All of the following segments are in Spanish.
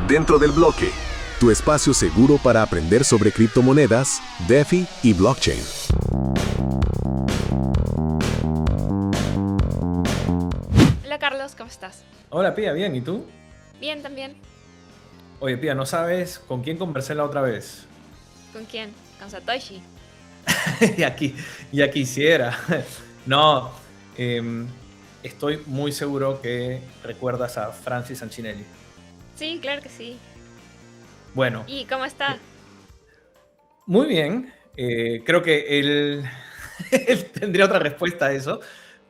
Dentro del bloque, tu espacio seguro para aprender sobre criptomonedas, DeFi y blockchain. Hola Carlos, ¿cómo estás? Hola Pía, bien, ¿y tú? Bien también. Oye Pía, ¿no sabes con quién conversé la otra vez? ¿Con quién? Con Satoshi. Ya, ya quisiera. No, em, estoy muy seguro que recuerdas a Francis Ancinelli. Sí, claro que sí. Bueno, ¿Y cómo está? muy bien. Creo que él, él tendría otra respuesta a eso,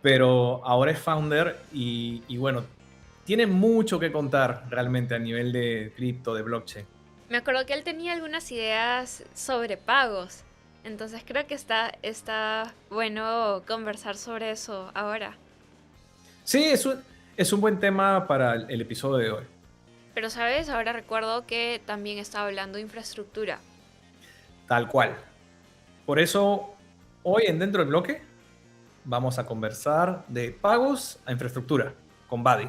pero ahora es founder y bueno, tiene mucho que contar realmente a nivel de cripto, de blockchain. Me acuerdo que él tenía algunas ideas sobre pagos. Entonces creo que está bueno conversar sobre eso ahora. Sí, es un buen tema para el episodio de hoy. Pero sabes, ahora recuerdo que también estaba hablando de infraestructura. Tal cual. Por eso, hoy en Dentro del Bloque vamos a conversar de pagos a infraestructura con Buddy.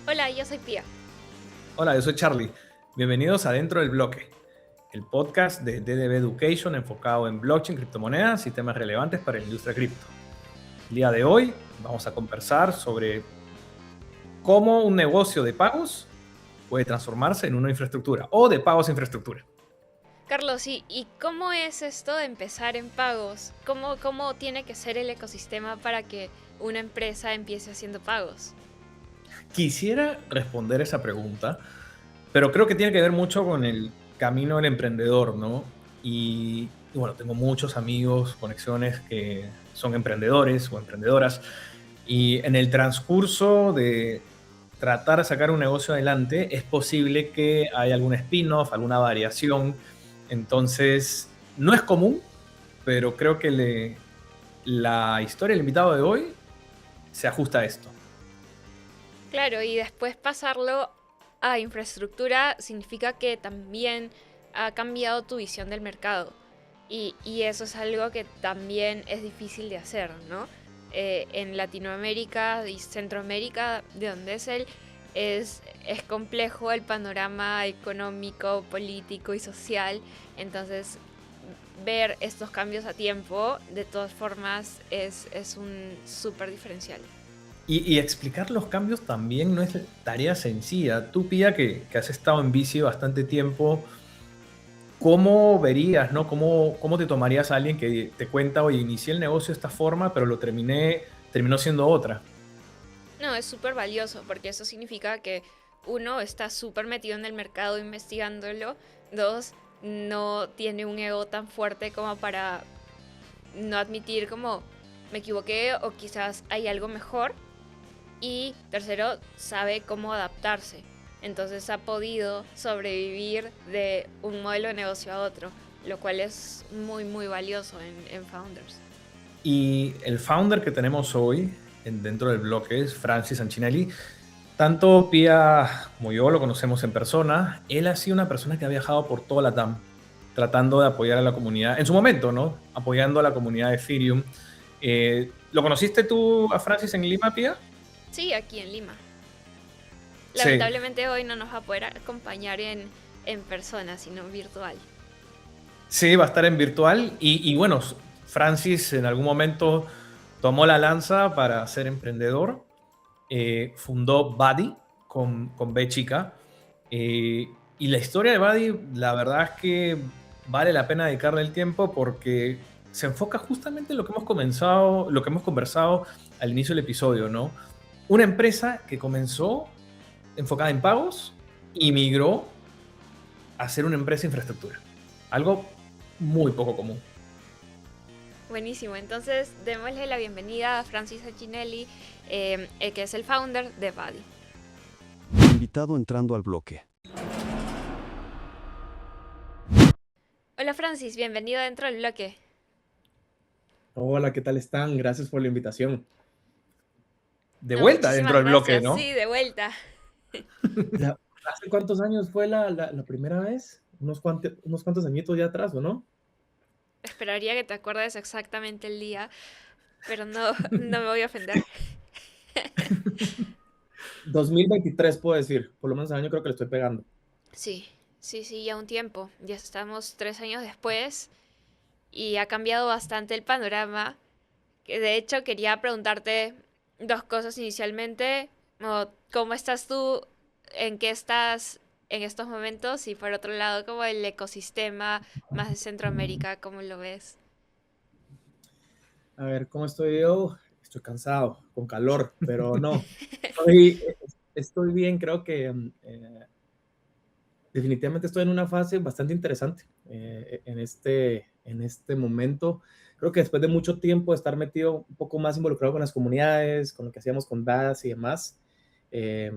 Hola, yo soy Pia. Hola, yo soy Charlie. Bienvenidos a Dentro del Bloque, el podcast de DDB Education enfocado en blockchain, criptomonedas y temas relevantes para la industria cripto. El día de hoy vamos a conversar sobre cómo un negocio de pagos puede transformarse en una infraestructura o de pagos a infraestructura. Carlos, ¿y cómo es esto de empezar en pagos? ¿Cómo tiene que ser el ecosistema para que una empresa empiece haciendo pagos? Quisiera responder esa pregunta, pero creo que tiene que ver mucho con el camino del emprendedor, ¿no? Y bueno, tengo muchos amigos, conexiones que son emprendedores o emprendedoras, y en el transcurso de tratar de sacar un negocio adelante, es posible que haya algún spin-off, alguna variación. Entonces, no es común, pero creo que la historia del invitado de hoy se ajusta a esto. Claro, y después pasarlo a infraestructura significa que también ha cambiado tu visión del mercado. Y eso es algo que también es difícil de hacer, ¿no? En Latinoamérica y Centroamérica, de donde es él, es complejo el panorama económico, político y social. Entonces, ver estos cambios a tiempo, de todas formas, es un súper diferencial. Y explicar los cambios también no es tarea sencilla. Tú, Pía, que has estado en bici bastante tiempo, ¿cómo verías, no? ¿Cómo te tomarías a alguien que te cuenta, oye, inicié el negocio de esta forma, pero terminó siendo otra? No, es súper valioso porque eso significa que uno está súper metido en el mercado investigándolo, dos, no tiene un ego tan fuerte como para no admitir como me equivoqué o quizás hay algo mejor, y tercero, sabe cómo adaptarse. Entonces ha podido sobrevivir de un modelo de negocio a otro, lo cual es muy, muy valioso en Founders. Y el founder que tenemos hoy dentro del bloque es Francis Ancinelli. Tanto Pía como yo lo conocemos en persona. Él ha sido una persona que ha viajado por toda la TAM, tratando de apoyar a la comunidad, en su momento, ¿no? Apoyando a la comunidad de Ethereum. ¿Lo conociste tú a Francis en Lima, Pía? Sí, aquí en Lima. Sí, Lamentablemente hoy no nos va a poder acompañar en persona, sino virtual. sí, va a estar en virtual. Y bueno, Francis en algún momento tomó la lanza para ser emprendedor. Fundó Buddy con B chica. Eh, y la historia de Buddy, la verdad es que vale la pena dedicarle el tiempo porque se enfoca justamente en lo que hemos comenzado, lo que hemos conversado al inicio del episodio, ¿no? Una empresa que comenzó enfocada en pagos y migró a ser una empresa de infraestructura. Algo muy poco común. Buenísimo, entonces démosle la bienvenida a Francis Accinelli, que es el founder de Buddy. Invitado entrando al bloque. Hola Francis, bienvenido dentro del bloque. Hola, ¿qué tal están? Gracias por la invitación. De No, vuelta dentro muchísimas del bloque, gracias, ¿no? sí, de vuelta. Ya, ¿hace cuántos años fue la primera vez? Unos cuantos añitos ya atrás, ¿o no? Esperaría que te acuerdes exactamente el día, pero no, no me voy a ofender. 2023 puedo decir, por lo menos el año creo que le estoy pegando. Sí, sí, sí, ya un tiempo. Ya estamos 3 años después y ha cambiado bastante el panorama. Que de hecho, quería preguntarte dos cosas inicialmente. ¿Cómo estás tú? ¿En qué estás en estos momentos? Y por otro lado, como el ecosistema más de Centroamérica, ¿cómo lo ves? A ver, ¿cómo estoy yo? Estoy cansado, con calor, pero no. Estoy bien, creo que definitivamente estoy en una fase bastante interesante en este momento. Creo que después de mucho tiempo de estar metido un poco más involucrado con las comunidades, con lo que hacíamos con DAS y demás, eh,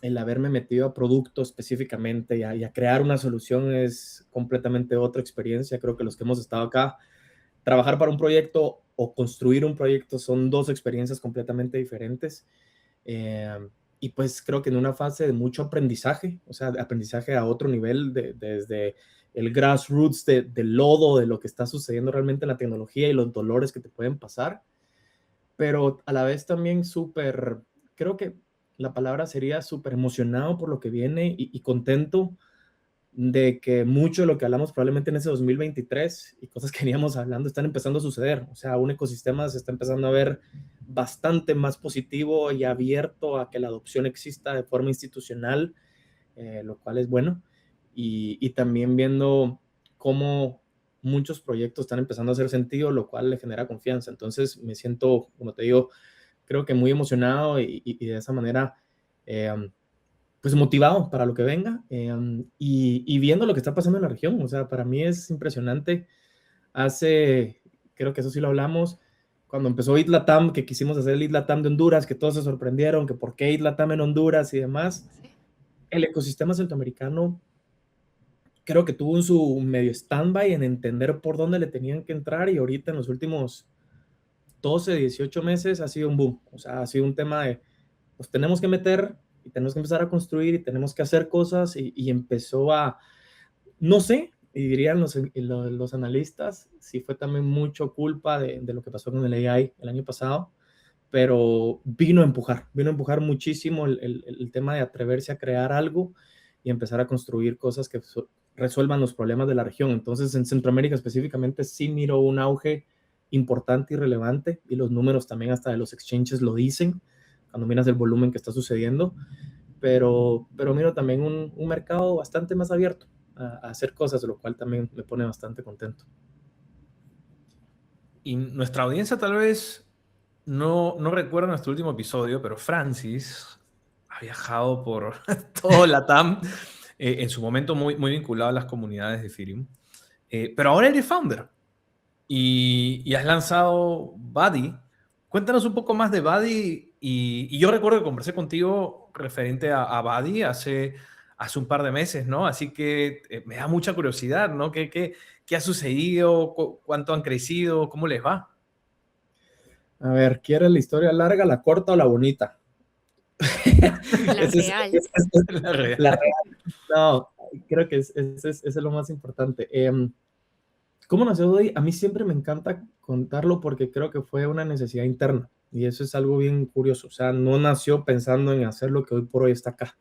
el haberme metido a producto específicamente y a crear una solución es completamente otra experiencia. Creo que los que hemos estado acá, trabajar para un proyecto o construir un proyecto son dos experiencias completamente diferentes. Eh, y pues creo que en una fase de mucho aprendizaje, o sea, de aprendizaje a otro nivel, desde el grassroots del lodo, de lo que está sucediendo realmente en la tecnología y los dolores que te pueden pasar, pero a la vez también súper, creo que la palabra sería súper emocionado por lo que viene y contento de que mucho de lo que hablamos probablemente en ese 2023 y cosas que veníamos hablando están empezando a suceder. O sea, un ecosistema se está empezando a ver bastante más positivo y abierto a que la adopción exista de forma institucional, lo cual es bueno. Y también viendo cómo muchos proyectos están empezando a hacer sentido, lo cual le genera confianza. Entonces me siento, como te digo, creo que muy emocionado y de esa manera pues motivado para lo que venga y viendo lo que está pasando en la región. O sea, para mí es impresionante. Creo que eso sí lo hablamos, cuando empezó ITLATAM, que quisimos hacer el ITLATAM de Honduras, que todos se sorprendieron, que por qué ITLATAM en Honduras y demás. Sí. El ecosistema centroamericano creo que tuvo un su medio stand-by en entender por dónde le tenían que entrar y ahorita en los últimos 12, 18 meses ha sido un boom. O sea, ha sido un tema de, pues tenemos que meter y tenemos que empezar a construir y tenemos que hacer cosas y empezó a, no sé, y dirían los analistas, si fue también mucho culpa de lo que pasó con el AI el año pasado, pero vino a empujar muchísimo el tema de atreverse a crear algo y empezar a construir cosas que resuelvan los problemas de la región. Entonces, en Centroamérica específicamente sí miro un auge importante y relevante, y los números también hasta de los exchanges lo dicen, cuando miras el volumen que está sucediendo, pero miro también un mercado bastante más abierto a hacer cosas, lo cual también me pone bastante contento. Y nuestra audiencia tal vez no recuerda nuestro último episodio, pero Francis ha viajado por todo Latam, en su momento muy, muy vinculado a las comunidades de Ethereum. Pero ahora eres founder y has lanzado Buddy. Cuéntanos un poco más de Buddy. Y yo recuerdo que conversé contigo referente a Buddy hace un par de meses, ¿no? Así que me da mucha curiosidad, ¿no? ¿Qué ha sucedido? ¿Cuánto han crecido? ¿Cómo les va? A ver, ¿quieres la historia larga, la corta o la bonita? La Ese real. La real. la real. No, creo que ese es lo más importante. ¿Cómo nació hoy? A mí siempre me encanta contarlo porque creo que fue una necesidad interna y eso es algo bien curioso. O sea, no nació pensando en hacer lo que hoy por hoy está acá.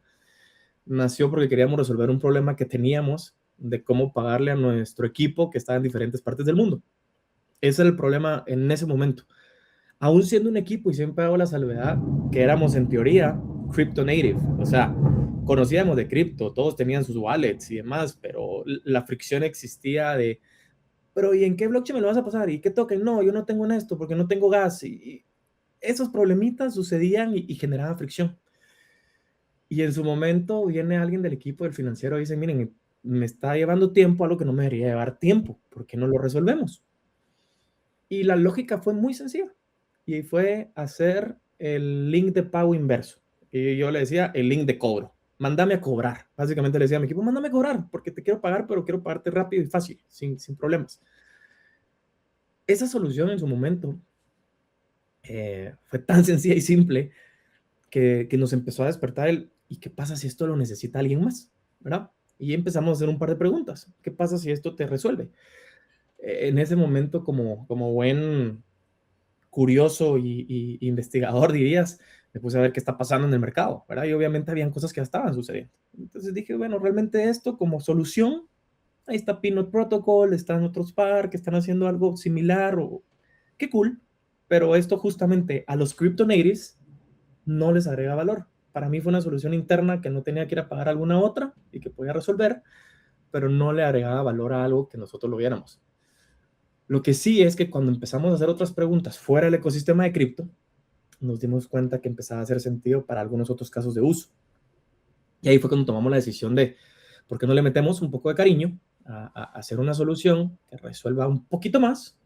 Nació porque queríamos resolver un problema que teníamos de cómo pagarle a nuestro equipo que estaba en diferentes partes del mundo. Ese era el problema en ese momento. Aún siendo un equipo, y siempre hago la salvedad, que éramos en teoría crypto native, o sea, conocíamos de cripto, todos tenían sus wallets y demás, pero la fricción existía de, pero ¿y en qué blockchain me lo vas a pasar? ¿Y qué token? No, yo no tengo en esto porque no tengo gas. Y esos problemitas sucedían y generaban fricción. Y en su momento viene alguien del equipo del financiero y dice, miren, me está llevando tiempo a lo que no me debería llevar tiempo, ¿por qué no lo resolvemos? Y la lógica fue muy sencilla y fue hacer el link de pago inverso. Y yo le decía el link de cobro. Mándame a cobrar. Básicamente le decía a mi equipo, mándame a cobrar porque te quiero pagar, pero quiero pagarte rápido y fácil, sin problemas. Esa solución en su momento fue tan sencilla y simple que nos empezó a despertar ¿y qué pasa si esto lo necesita alguien más? ¿Verdad? Y empezamos a hacer un par de preguntas. ¿Qué pasa si esto te resuelve? En ese momento, como buen curioso y investigador, dirías, me puse a ver qué está pasando en el mercado, ¿verdad? Y obviamente habían cosas que ya estaban sucediendo. Entonces dije, bueno, realmente esto como solución, ahí está Peanut Protocol, están otros par que están haciendo algo similar, o qué cool, pero esto justamente a los crypto natives no les agrega valor. Para mí fue una solución interna que no tenía que ir a pagar alguna otra y que podía resolver, pero no le agregaba valor a algo que nosotros lo viéramos. Lo que sí es que cuando empezamos a hacer otras preguntas fuera del ecosistema de cripto, nos dimos cuenta que empezaba a hacer sentido para algunos otros casos de uso. Y ahí fue cuando tomamos la decisión de, ¿por qué no le metemos un poco de cariño a hacer una solución que resuelva un poquito más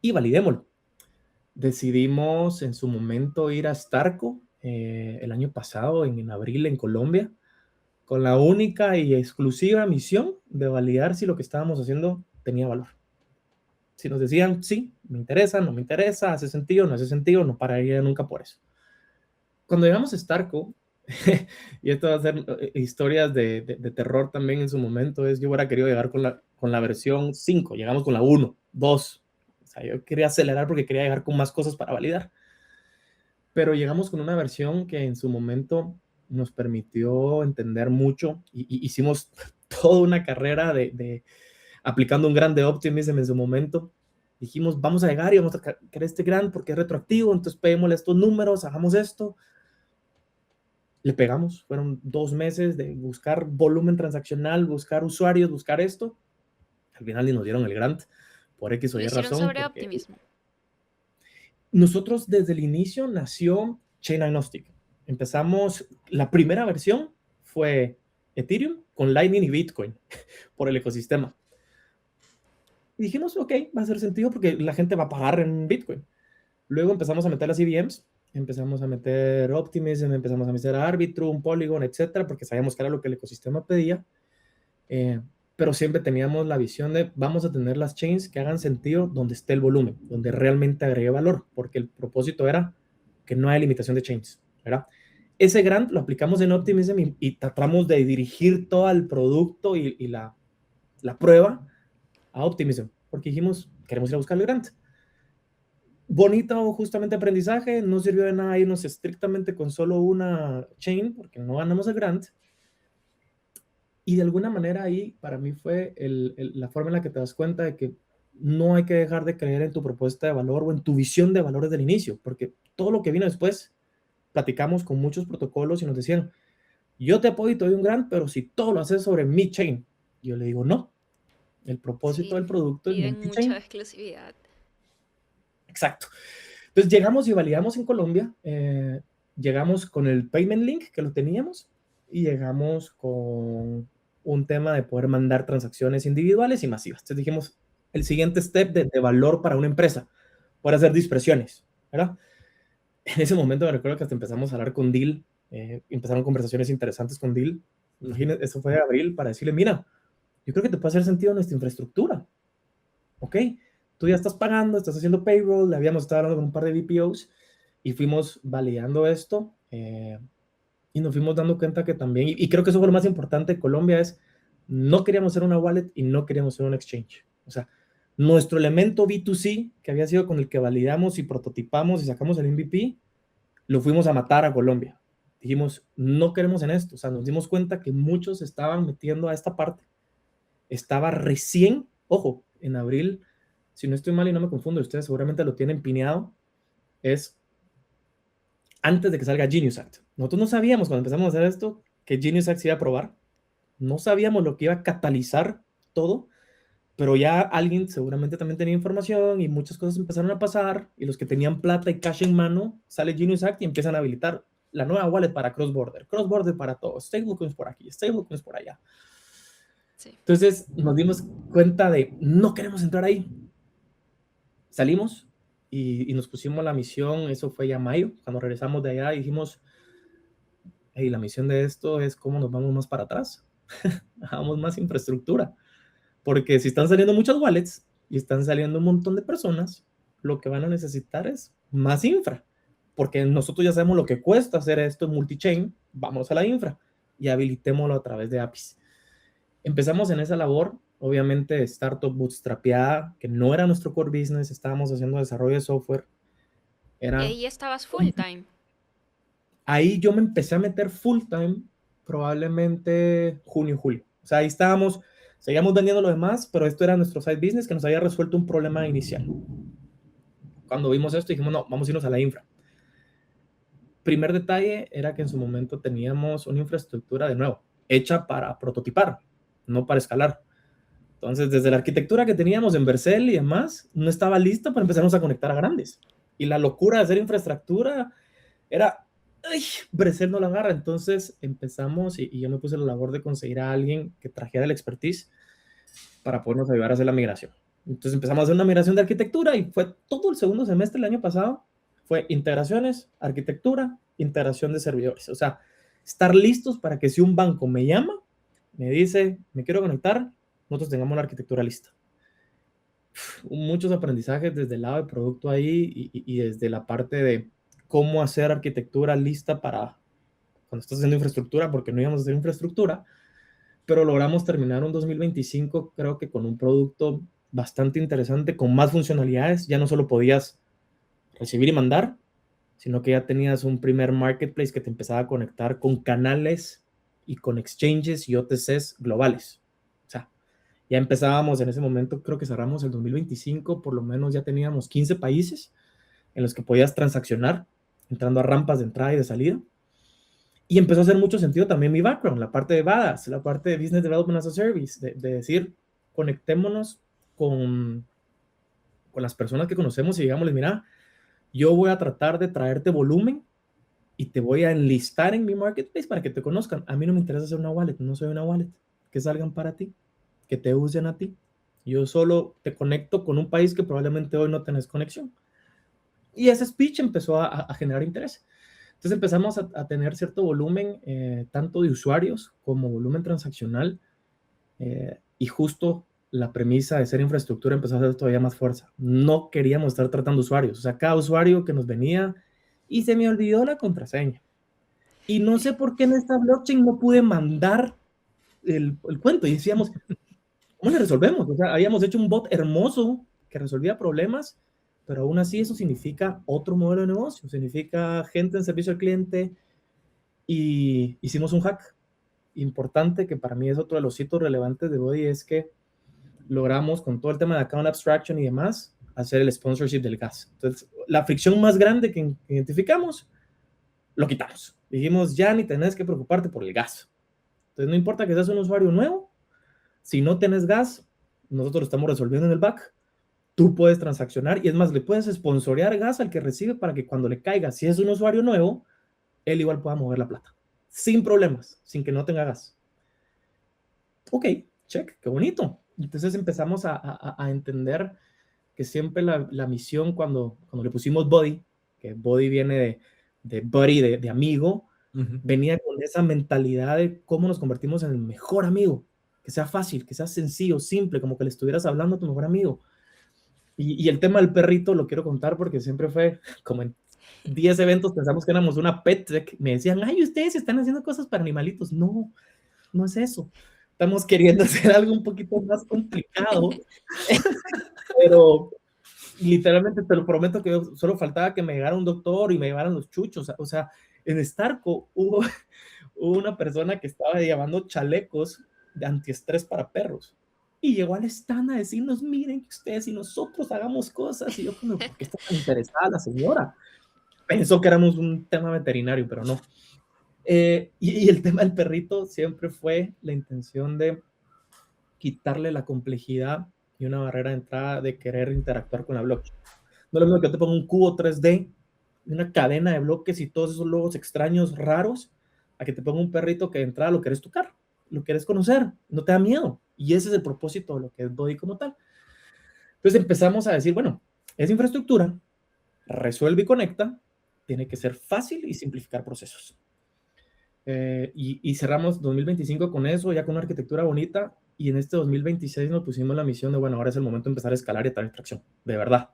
y validémoslo? Decidimos en su momento ir a Starco el año pasado, en abril, en Colombia, con la única y exclusiva misión de validar si lo que estábamos haciendo tenía valor. Si nos decían, sí, me interesa, no me interesa, hace sentido, no hace sentido, no pararía nunca por eso. Cuando llegamos a Starco, y esto va a ser historias de terror también en su momento, es yo hubiera querido llegar con la versión 5, llegamos con la 1, 2. O sea, yo quería acelerar porque quería llegar con más cosas para validar. Pero llegamos con una versión que en su momento nos permitió entender mucho y hicimos toda una carrera aplicando un grant de Optimism en su momento. Dijimos, vamos a llegar y vamos a querer este grant porque es retroactivo, entonces peguémosle estos números, hagamos esto. Le pegamos, fueron 2 meses de buscar volumen transaccional, buscar usuarios, buscar esto. Al final ni nos dieron el grant por X o Y razón. Sobre Optimism. Nosotros desde el inicio nació Chain Agnostic. Empezamos, la primera versión fue Ethereum con Lightning y Bitcoin por el ecosistema. Y dijimos, ok, va a hacer sentido porque la gente va a pagar en Bitcoin. Luego empezamos a meter las EVMs, empezamos a meter Optimism, empezamos a meter Arbitrum, Polygon, etcétera, porque sabíamos que era lo que el ecosistema pedía. Pero siempre teníamos la visión de vamos a tener las chains que hagan sentido donde esté el volumen, donde realmente agregue valor, porque el propósito era que no haya limitación de chains, ¿verdad? Ese grant lo aplicamos en Optimism y tratamos de dirigir todo el producto y la prueba a Optimism, porque dijimos, queremos ir a buscar el grant. Bonito justamente aprendizaje, no sirvió de nada irnos estrictamente con solo una chain, porque no ganamos el grant. Y de alguna manera ahí para mí fue la forma en la que te das cuenta de que no hay que dejar de creer en tu propuesta de valor o en tu visión de valor desde el inicio, porque todo lo que vino después, platicamos con muchos protocolos y nos decían, yo te apoyo y te doy un grant, pero si todo lo haces sobre mi chain, yo le digo no, el propósito del producto es multi-chain. Mucha exclusividad. Exacto. Entonces llegamos y validamos en Colombia, llegamos con el payment link que lo teníamos y llegamos con un tema de poder mandar transacciones individuales y masivas. Entonces dijimos, el siguiente step de valor para una empresa, poder hacer dispersiones, ¿verdad? En ese momento me recuerdo que hasta empezamos a hablar con Deal, empezaron conversaciones interesantes con Deal. Imagínate, eso fue de abril para decirle, mira, yo creo que te puede hacer sentido nuestra infraestructura. Ok, tú ya estás pagando, estás haciendo payroll, le habíamos estado hablando con un par de VPOs y fuimos validando esto y nos fuimos dando cuenta que también, y creo que eso fue lo más importante de Colombia, es no queríamos ser una wallet y no queríamos ser un exchange. O sea, nuestro elemento B2C, que había sido con el que validamos y prototipamos y sacamos el MVP, lo fuimos a matar a Colombia. Dijimos, no queremos en esto. O sea, nos dimos cuenta que muchos estaban metiendo a esta parte. Estaba recién, ojo, en abril, si no estoy mal y no me confundo, ustedes seguramente lo tienen pineado, es antes de que salga Genius Act. Nosotros no sabíamos cuando empezamos a hacer esto que Genius Act se iba a aprobar. No sabíamos lo que iba a catalizar todo, pero ya alguien seguramente también tenía información y muchas cosas empezaron a pasar y los que tenían plata y cash en mano, sale Genius Act y empiezan a habilitar la nueva wallet para cross-border para todos, stablecoins por aquí, stablecoins por allá. Sí. Entonces nos dimos cuenta de no queremos entrar ahí. Salimos y nos pusimos la misión, eso fue ya mayo, cuando regresamos de allá dijimos, hey, la misión de esto es cómo nos vamos más para atrás, hagamos más infraestructura, porque si están saliendo muchas wallets y están saliendo un montón de personas, lo que van a necesitar es más infra, porque nosotros ya sabemos lo que cuesta hacer esto en multi-chain, vamos a la infra y habilitémoslo a través de APIs. Empezamos en esa labor, obviamente startup bootstrapeada, que no era nuestro core business, estábamos haciendo desarrollo de software, Y Era, ahí estabas full time. ahí yo me empecé a meter full time probablemente junio, julio. O sea, ahí estábamos, seguíamos vendiendo lo demás, pero esto era nuestro side business que nos había resuelto un problema inicial. Cuando vimos esto dijimos, no, vamos a irnos a la infra. Primer detalle era que en su momento teníamos una infraestructura de nuevo, hecha para prototipar, no para escalar. Entonces, desde la arquitectura que teníamos en Vercel y demás, no estaba lista para empezarnos a conectar a grandes. Y la locura de hacer infraestructura era, ay, Vercel no la agarra. Entonces empezamos y yo me puse la labor de conseguir a alguien que trajera el expertise para podernos ayudar a hacer la migración. Entonces empezamos a hacer una migración de arquitectura y fue todo el segundo semestre del año pasado, fue integraciones, arquitectura, integración de servidores. O sea, estar listos para que si un banco me llama, me dice, me quiero conectar, nosotros tengamos la arquitectura lista. Muchos aprendizajes desde el lado de producto ahí y desde la parte de cómo hacer arquitectura lista para cuando estás haciendo infraestructura, porque no íbamos a hacer infraestructura, pero logramos terminar un 2025 creo que con un producto bastante interesante, con más funcionalidades. Ya no solo podías recibir y mandar, sino que ya tenías un primer marketplace que te empezaba a conectar con canales y con exchanges y OTCs globales. O sea, ya empezábamos en ese momento, creo que cerramos el 2025, por lo menos ya teníamos 15 países en los que podías transaccionar, entrando a rampas de entrada y de salida. Y empezó a hacer mucho sentido también mi background, la parte de BADAS, la parte de Business Development as a Service, de decir, conectémonos con las personas que conocemos y digámosles, mira, yo voy a tratar de traerte volumen y te voy a enlistar en mi marketplace para que te conozcan. A mí no me interesa hacer una wallet, no soy una wallet. Que salgan para ti, que te usen a ti. Yo solo te conecto con un país que probablemente hoy no tenés conexión. Y ese speech empezó a generar interés. Entonces empezamos a tener cierto volumen, tanto de usuarios como volumen transaccional, y justo la premisa de ser infraestructura empezó a hacer todavía más fuerza. No queríamos estar tratando usuarios, o sea, cada usuario que nos venía y se me olvidó la contraseña. Y no sé por qué en esta blockchain no pude mandar el cuento. Y decíamos, ¿cómo le resolvemos? O sea, habíamos hecho un bot hermoso que resolvía problemas, pero aún así eso significa otro modelo de negocio, significa gente en servicio al cliente, y hicimos un hack importante que para mí es otro de los hitos relevantes de Body, es que logramos con todo el tema de account abstraction y demás hacer el sponsorship del gas. Entonces, la fricción más grande que identificamos, lo quitamos. Dijimos, ya ni tenés que preocuparte por el gas. Entonces, no importa que seas un usuario nuevo, si no tenés gas, nosotros lo estamos resolviendo en el back. Tú puedes transaccionar y es más, le puedes sponsorear gas al que recibe para que cuando le caiga, si es un usuario nuevo, él igual pueda mover la plata. Sin problemas, sin que no tenga gas. Ok, check, qué bonito. Entonces empezamos a entender que siempre la misión cuando le pusimos Body, que Body viene de buddy, de amigo, venía con esa mentalidad de cómo nos convertimos en el mejor amigo, que sea fácil, que sea sencillo, simple, como que le estuvieras hablando a tu mejor amigo. Y el tema del perrito lo quiero contar porque siempre fue como en 10 eventos pensamos que éramos una pet tech. Me decían, ay, ustedes están haciendo cosas para animalitos. No, no es eso. Estamos queriendo hacer algo un poquito más complicado. Pero literalmente te lo prometo que solo faltaba que me llegara un doctor y me llevaran los chuchos. O sea, en Starco hubo una persona que estaba llevando chalecos de antiestrés para perros. Y llegó al stand a decirnos, miren que ustedes y nosotros hagamos cosas. Y yo como, ¿por qué está tan interesada la señora? Pensó que éramos un tema veterinario, pero no. Y el tema del perrito siempre fue la intención de quitarle la complejidad y una barrera de entrada de querer interactuar con la blockchain. No es lo mismo que yo te ponga un cubo 3D, una cadena de bloques y todos esos logos extraños, raros, a que te ponga un perrito que de entrada lo quieres tocar, lo quieres conocer, no te da miedo. Y ese es el propósito de lo que es Body como tal. Entonces empezamos a decir, bueno, es infraestructura, resuelve y conecta, tiene que ser fácil y simplificar procesos. Y cerramos 2025 con eso, ya con una arquitectura bonita, y en este 2026 nos pusimos la misión de, bueno, ahora es el momento de empezar a escalar y traer tracción, de verdad,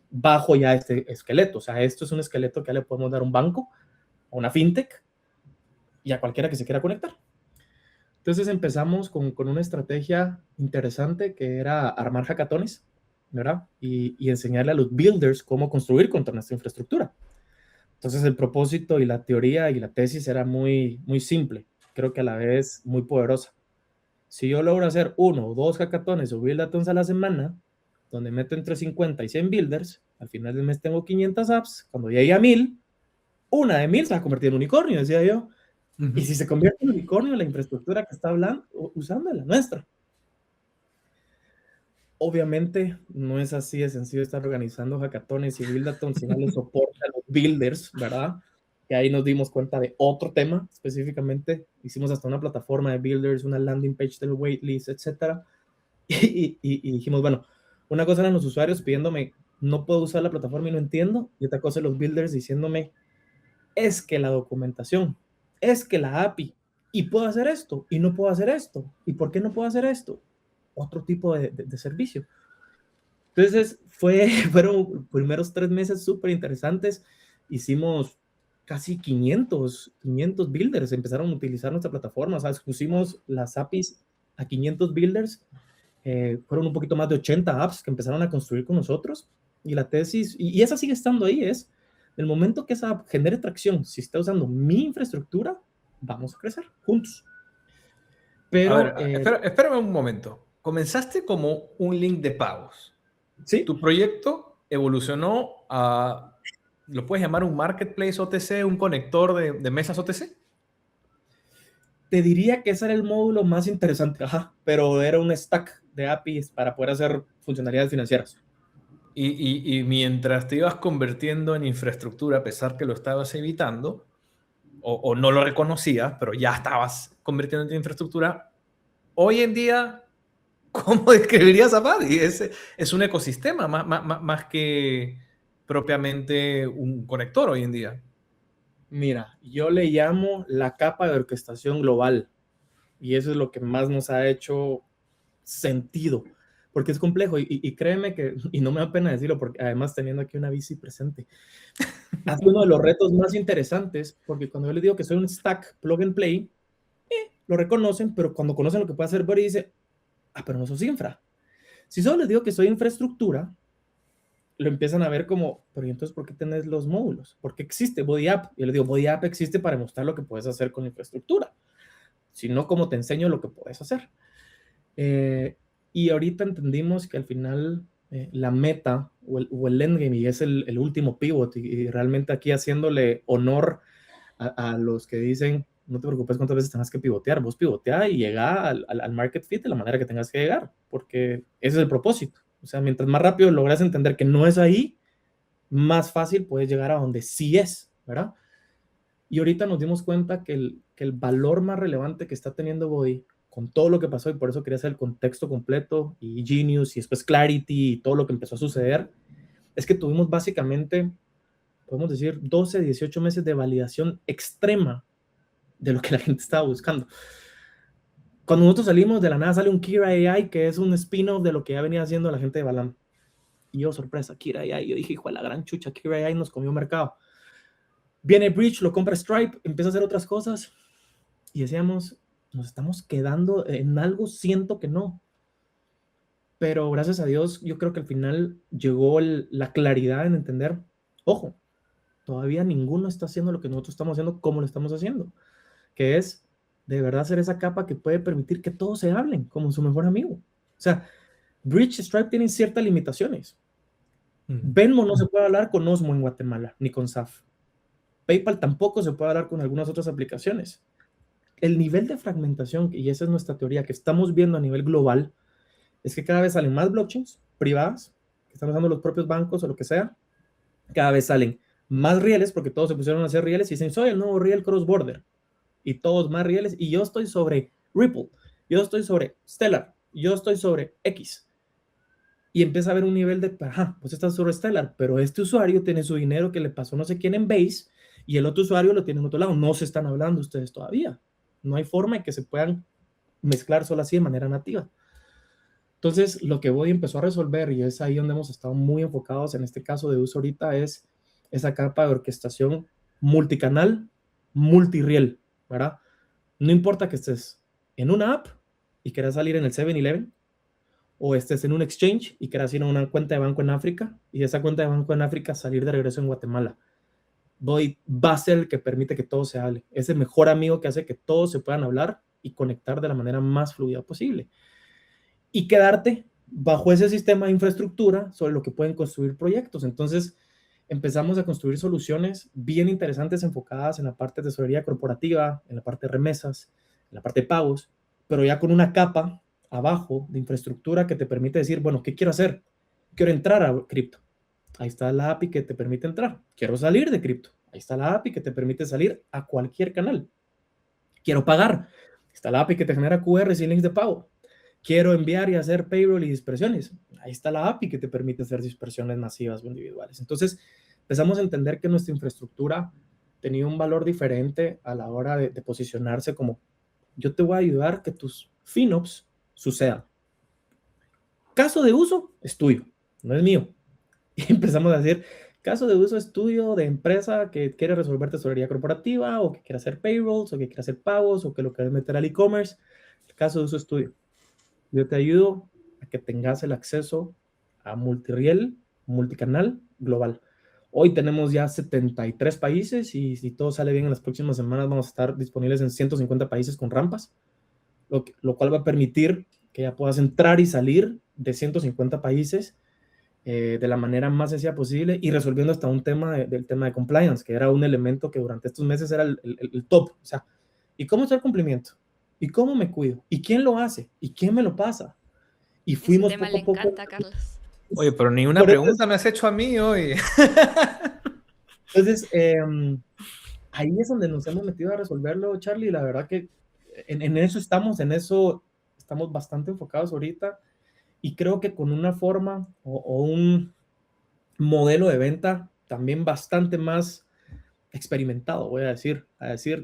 bajo ya este esqueleto. O sea, esto es un esqueleto que ya le podemos dar a un banco, a una fintech, y a cualquiera que se quiera conectar. Entonces empezamos con una estrategia interesante que era armar hackatones, ¿verdad? Y enseñarle a los builders cómo construir contra nuestra infraestructura. Entonces el propósito y la teoría y la tesis era muy, muy simple, creo que a la vez muy poderosa. Si yo logro hacer 1 o 2 hackatones o buildathons a la semana, donde meto entre 50 y 100 builders, al final del mes tengo 500 apps, cuando llegue a 1000, una de 1000 se va a convertir en unicornio, decía yo. Y si se convierte en unicornio, la infraestructura que está hablando, usando es la nuestra. Obviamente no es así de sencillo estar organizando hackatones y buildathons si no le soporta a los builders, ¿verdad? Que ahí nos dimos cuenta de otro tema específicamente. Hicimos hasta una plataforma de builders, una landing page del waitlist, etcétera. Y dijimos, bueno, una cosa eran los usuarios pidiéndome, no puedo usar la plataforma y no entiendo. Y otra cosa los builders diciéndome, es que la documentación, es que la API, y puedo hacer esto, y no puedo hacer esto. ¿Y por qué no puedo hacer esto? Otro tipo de servicio. Entonces, fueron primeros 3 meses súper interesantes. Hicimos casi 500 builders, empezaron a utilizar nuestra plataforma, ¿sabes? Pusimos las APIs a 500 builders, fueron un poquito más de 80 apps que empezaron a construir con nosotros, y la tesis, y esa sigue estando ahí, es el momento que esa app genere tracción, si está usando mi infraestructura, vamos a crecer juntos. Pero, a ver, espérame un momento. Comenzaste como un link de pagos. ¿sí? Tu proyecto evolucionó a, ¿lo puedes llamar un marketplace OTC, un conector de mesas OTC? Te diría que ese era el módulo más interesante, ajá, pero era un stack de APIs para poder hacer funcionalidades financieras. Y mientras te ibas convirtiendo en infraestructura, a pesar que lo estabas evitando, o no lo reconocías, pero ya estabas convirtiendo en infraestructura, hoy en día, ¿cómo describirías a Buddy? Es un ecosistema más que propiamente un conector hoy en día. Mira, yo le llamo la capa de orquestación global, y eso es lo que más nos ha hecho sentido, porque es complejo, y créeme que, y no me da pena decirlo, porque además teniendo aquí una bici presente, ha sido uno de los retos más interesantes, porque cuando yo les digo que soy un stack plug and play, lo reconocen, pero cuando conocen lo que puede hacer Buddy, dice, pero no sos infra. Si solo les digo que soy infraestructura, lo empiezan a ver como, pero entonces, ¿por qué tenés los módulos? ¿Por qué existe Body App? Y yo les digo, Body App existe para mostrar lo que puedes hacer con infraestructura, si no, ¿cómo te enseño lo que puedes hacer? Y ahorita entendimos que al final la meta o el endgame, y es el último pivot, y realmente aquí haciéndole honor a los que dicen, no te preocupes cuántas veces tengas que pivotear, vos pivotea y llega al market fit de la manera que tengas que llegar, porque ese es el propósito. O sea, mientras más rápido logras entender que no es ahí, más fácil puedes llegar a donde sí es, ¿verdad? Y ahorita nos dimos cuenta que el valor más relevante que está teniendo Body, con todo lo que pasó, y por eso quería hacer el contexto completo, y Genius, y después Clarity, y todo lo que empezó a suceder, es que tuvimos básicamente, podemos decir, 12, 18 meses de validación extrema de lo que la gente estaba buscando. Cuando nosotros salimos, de la nada sale un Kira AI, que es un spin-off de lo que ya venía haciendo la gente de Balam. Y yo, sorpresa, Kira AI. Yo dije, hijo de la gran chucha, Kira AI nos comió mercado. Viene Bridge, lo compra Stripe, empieza a hacer otras cosas. Y decíamos, nos estamos quedando en algo, siento que no. Pero gracias a Dios, yo creo que al final llegó la claridad en entender, ojo, todavía ninguno está haciendo lo que nosotros estamos haciendo como lo estamos haciendo, que es de verdad ser esa capa que puede permitir que todos se hablen como su mejor amigo. O sea, Bridge, Stripe tienen ciertas limitaciones. Venmo no se puede hablar con Osmo en Guatemala, ni con SAF. PayPal tampoco se puede hablar con algunas otras aplicaciones. El nivel de fragmentación, y esa es nuestra teoría, que estamos viendo a nivel global, es que cada vez salen más blockchains privadas, que están usando los propios bancos o lo que sea, cada vez salen más rieles, porque todos se pusieron a hacer rieles y dicen, soy el nuevo riel cross-border, y todos más rieles, y yo estoy sobre Ripple, yo estoy sobre Stellar, yo estoy sobre X. Y empieza a haber un nivel de, pues estás sobre Stellar, pero este usuario tiene su dinero que le pasó no sé quién en Base, y el otro usuario lo tiene en otro lado. No se están hablando ustedes todavía. No hay forma de que se puedan mezclar solo así de manera nativa. Entonces, lo que Body empezó a resolver, y es ahí donde hemos estado muy enfocados en este caso de uso ahorita, es esa capa de orquestación multicanal, multiriel, ¿verdad? No importa que estés en una app y quieras salir en el 7-Eleven, o estés en un exchange y quieras ir a una cuenta de banco en África, y de esa cuenta de banco en África salir de regreso en Guatemala. va a ser el que permite que todo se hable. Es el mejor amigo que hace que todos se puedan hablar y conectar de la manera más fluida posible. Y quedarte bajo ese sistema de infraestructura sobre lo que pueden construir proyectos. Entonces, empezamos a construir soluciones bien interesantes enfocadas en la parte de tesorería corporativa, en la parte de remesas, en la parte de pagos, pero ya con una capa abajo de infraestructura que te permite decir, bueno, ¿qué quiero hacer? Quiero entrar a cripto. Ahí está la API que te permite entrar. Quiero salir de cripto. Ahí está la API que te permite salir a cualquier canal. Quiero pagar. Está la API que te genera QRs y links de pago. Quiero enviar y hacer payroll y dispersiones. Ahí está la API que te permite hacer dispersiones masivas o individuales. Entonces, empezamos a entender que nuestra infraestructura tenía un valor diferente a la hora de posicionarse como yo te voy a ayudar a que tus FinOps sucedan. Caso de uso es tuyo, no es mío. Y empezamos a decir, caso de uso es tuyo de empresa que quiere resolver tesorería corporativa o que quiere hacer payrolls o que quiere hacer pagos o que lo quieres meter al e-commerce. El caso de uso es tuyo. Yo te ayudo a que tengas el acceso a multiriel, multicanal, global. Hoy tenemos ya 73 países y si todo sale bien en las próximas semanas vamos a estar disponibles en 150 países con rampas, lo cual va a permitir que ya puedas entrar y salir de 150 países de la manera más sencilla posible y resolviendo hasta un tema del tema de compliance, que era un elemento que durante estos meses era el top. O sea, ¿y cómo está el cumplimiento? ¿Y cómo me cuido? ¿Y quién lo hace? ¿Y quién me lo pasa? Y fuimos Ese tema poco a poco. le encanta, Carlos. Oye, pero ni una pregunta me has hecho a mí hoy. Entonces, ahí es donde nos hemos metido a resolverlo, Charlie. La verdad que en eso estamos bastante enfocados ahorita. Y creo que con una forma o un modelo de venta también bastante más experimentado, voy a decir,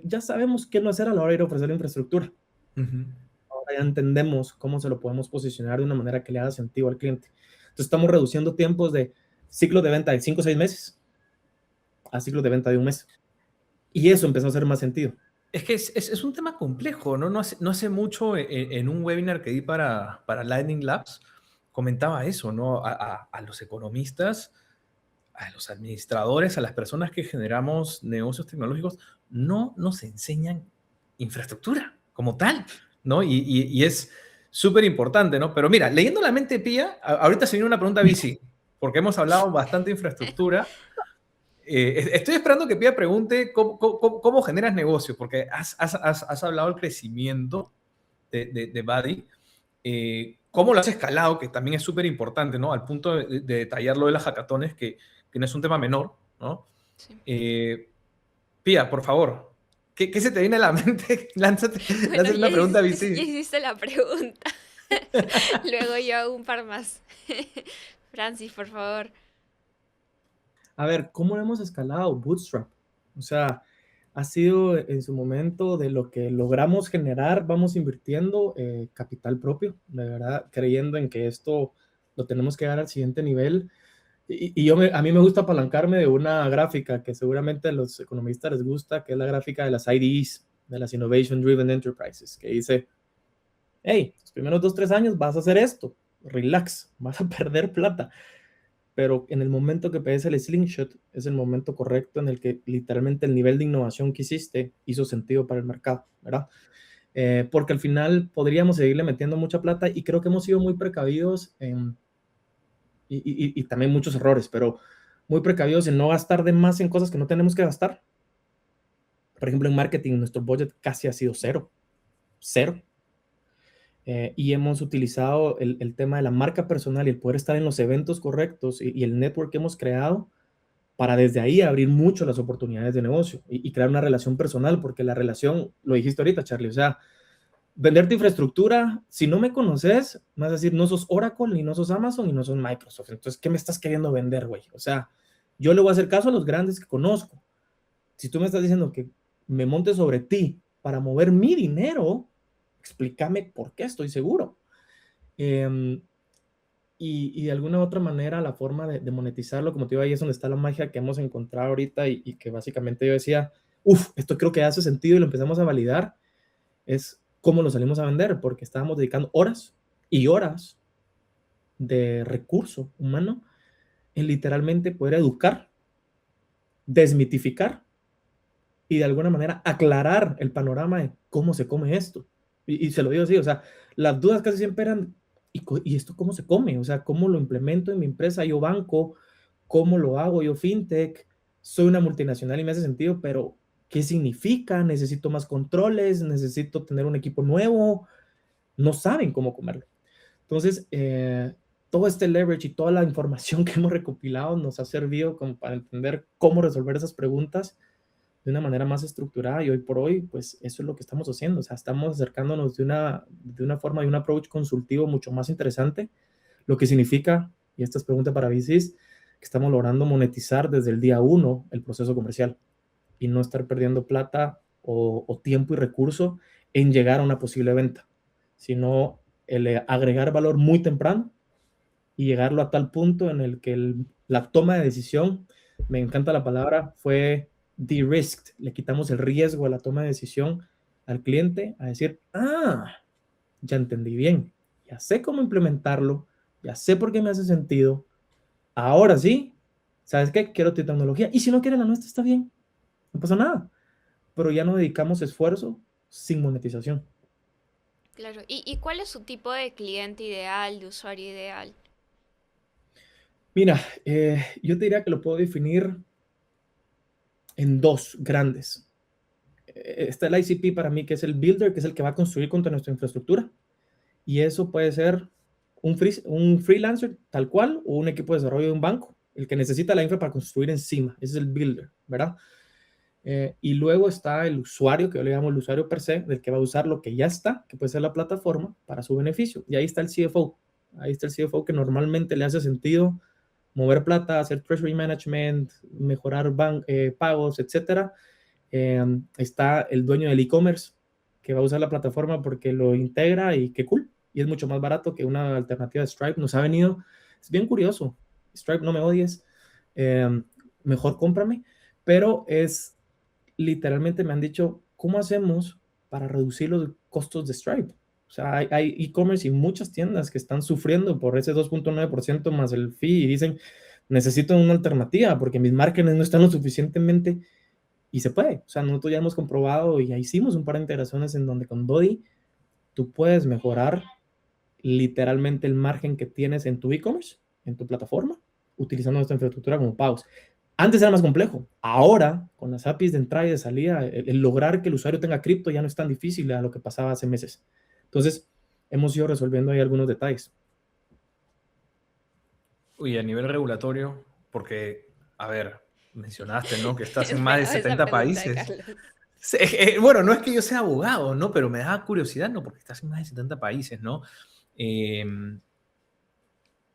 ya sabemos qué no hacer a la hora de ir a ofrecer la infraestructura. Ahora ya entendemos cómo se lo podemos posicionar de una manera que le haga sentido al cliente. Entonces estamos reduciendo tiempos de ciclos de venta de 5 o 6 meses a ciclos de venta de un mes. Y eso empezó a hacer más sentido. Es que es un tema complejo, ¿no? No hace mucho en un webinar que di para Lightning Labs, comentaba eso, ¿no? A los economistas, a los administradores, a las personas que generamos negocios tecnológicos, no nos enseñan infraestructura como tal, ¿no? Y es súper importante, ¿no? Pero mira, leyendo la mente Pía, ahorita se viene una pregunta bici, porque hemos hablado bastante de infraestructura. Estoy esperando que Pía pregunte cómo generas negocios, porque has hablado del crecimiento de Buddy. ¿Cómo lo has escalado? Que también es súper importante, ¿no? Al punto de detallar lo de las hackatones, que no es un tema menor, ¿no? Sí. Pía, por favor, ¿qué se te viene a la mente? Lánzate una pregunta bici. Ya hiciste la pregunta. Luego yo hago un par más. Francis, por favor. A ver, ¿cómo lo hemos escalado? Bootstrap. O sea, ha sido en su momento de lo que logramos generar, vamos invirtiendo capital propio, de verdad, creyendo en que esto lo tenemos que dar al siguiente nivel. Y a mí me gusta apalancarme de una gráfica que seguramente a los economistas les gusta, que es la gráfica de las IDEs, de las Innovation Driven Enterprises, que dice, hey, los primeros 2-3 años vas a hacer esto, relax, vas a perder plata. Pero en el momento que pegues el slingshot, es el momento correcto en el que literalmente el nivel de innovación que hiciste hizo sentido para el mercado, ¿verdad? Porque al final podríamos seguirle metiendo mucha plata y creo que hemos sido muy precavidos y también muchos errores, pero muy precavidos en no gastar de más en cosas que no tenemos que gastar. Por ejemplo, en marketing, nuestro budget casi ha sido cero. Y hemos utilizado el tema de la marca personal y el poder estar en los eventos correctos y el network que hemos creado para desde ahí abrir mucho las oportunidades de negocio y crear una relación personal, porque la relación, lo dijiste ahorita, Charlie, o sea, venderte infraestructura, si no me conoces, me vas a decir, no sos Oracle, ni no sos Amazon, ni no sos Microsoft. Entonces, ¿qué me estás queriendo vender, güey? O sea, yo le voy a hacer caso a los grandes que conozco. Si tú me estás diciendo que me monte sobre ti para mover mi dinero, explícame por qué, estoy seguro. Y de alguna u otra manera la forma de monetizarlo, como te digo, ahí es donde está la magia que hemos encontrado ahorita y que básicamente yo decía, esto creo que hace sentido y lo empezamos a validar, es cómo lo salimos a vender, porque estábamos dedicando horas y horas de recurso humano en literalmente poder educar desmitificar y de alguna manera aclarar el panorama de cómo se come esto. Y se lo digo así, o sea, las dudas casi siempre eran, ¿y esto cómo se come? O sea, ¿cómo lo implemento en mi empresa? Yo banco, ¿cómo lo hago? Yo fintech, soy una multinacional y me hace sentido, pero ¿qué significa? Necesito más controles, necesito tener un equipo nuevo, no saben cómo comerlo. Entonces, todo este leverage y toda la información que hemos recopilado nos ha servido como para entender cómo resolver esas preguntas de una manera más estructurada y hoy por hoy, pues eso es lo que estamos haciendo. O sea, estamos acercándonos de una forma, de un approach consultivo mucho más interesante, lo que significa, y esta es pregunta para VCs, que estamos logrando monetizar desde el día uno el proceso comercial y no estar perdiendo plata o tiempo y recurso en llegar a una posible venta, sino el agregar valor muy temprano y llegarlo a tal punto en el que la toma de decisión, me encanta la palabra, fue de-risked. Le quitamos el riesgo a la toma de decisión al cliente a decir, ya entendí bien, ya sé cómo implementarlo, ya sé por qué me hace sentido. Ahora sí, ¿sabes qué? Quiero tu tecnología. Y si no quiere la nuestra, está bien, no pasa nada. Pero ya no dedicamos esfuerzo sin monetización. Claro. ¿Y cuál es su tipo de cliente ideal, de usuario ideal? Mira, yo te diría que lo puedo definir en dos grandes. Está el ICP para mí, que es el builder, que es el que va a construir contra nuestra infraestructura. Y eso puede ser un freelancer tal cual o un equipo de desarrollo de un banco, el que necesita la infra para construir encima. Ese es el builder, ¿verdad? Y luego está el usuario, que yo le llamo el usuario per se, del que va a usar lo que ya está, que puede ser la plataforma, para su beneficio. Y ahí está el CFO. Ahí está el CFO que normalmente le hace sentido mover plata, hacer treasury management, mejorar pagos, etcétera. Está el dueño del e-commerce que va a usar la plataforma porque lo integra y qué cool. Y es mucho más barato que una alternativa de Stripe. Nos ha venido, es bien curioso. Stripe, no me odies, mejor cómprame. Pero es literalmente me han dicho, ¿cómo hacemos para reducir los costos de Stripe? O sea, hay e-commerce y muchas tiendas que están sufriendo por ese 2.9% más el fee y dicen, necesito una alternativa porque mis márgenes no están lo suficientemente y se puede. O sea, nosotros ya hemos comprobado y ya hicimos un par de integraciones en donde con Body tú puedes mejorar literalmente el margen que tienes en tu e-commerce, en tu plataforma, utilizando nuestra infraestructura como pagos. Antes era más complejo. Ahora, con las APIs de entrada y de salida, el lograr que el usuario tenga cripto ya no es tan difícil a lo que pasaba hace meses. Entonces, hemos ido resolviendo ahí algunos detalles. Uy, a nivel regulatorio, porque, a ver, mencionaste, ¿no? Que estás en más de Esperaba esa 70 pregunta de países. Carlos. Sí, bueno, no es que yo sea abogado, ¿no? Pero me da curiosidad, ¿no? Porque estás en más de 70 países, ¿no?